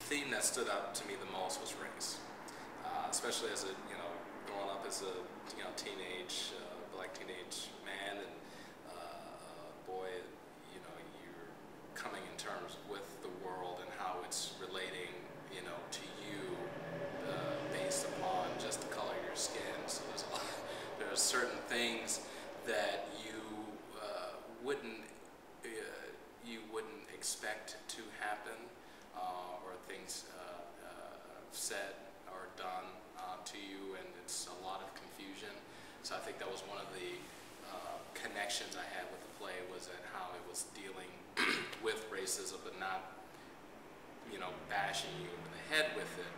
theme that stood out to me the most was race, especially as a, growing up as a, teenage, black teenage man and boy, you're coming in terms with the world and how it's relating, to you based upon just the color of your skin. So there are certain things that you wouldn't expect to happen, or things said or done to you, and it's a lot of confusion. So I think that was one of the connections I had with the play, was at how it was dealing with racism, but not, bashing you over the head with it.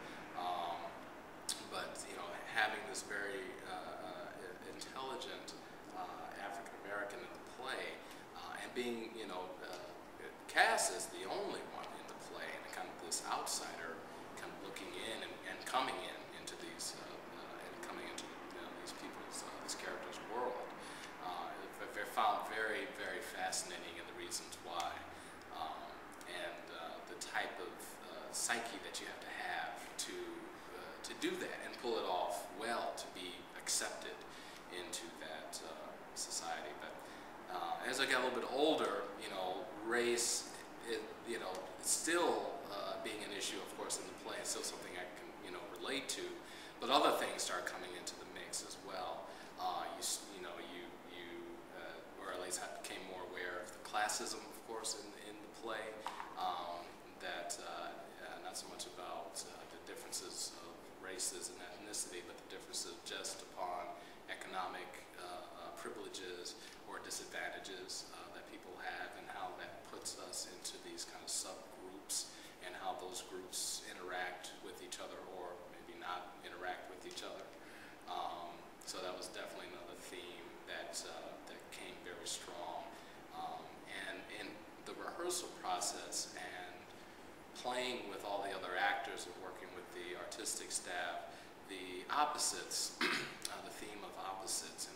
But having this very intelligent African American in the play, and being cast as the only one in the play, and kind of this outsider kind of looking in and coming into these and coming into these people's these characters' world. I found very, very fascinating, in the reasons why, and the type of psyche that you have to do that and pull it off well, to be accepted into that society. But as I got a little bit older, race, still being an issue, of course, in the play, it's still something I can, relate to. But other things start coming into the mix as well. Or at least I became more aware of the classism, of course, in the play. That not so much about the differences of races and ethnicity, but the differences just upon economic privileges or disadvantages that people have, and how that puts us into these kind of subgroups, and how those groups interact with each other, or maybe not interact with each other. So that was definitely another theme that came very strong. And in the rehearsal process and playing with all the other actors and working with the artistic staff, the opposites, the theme of opposites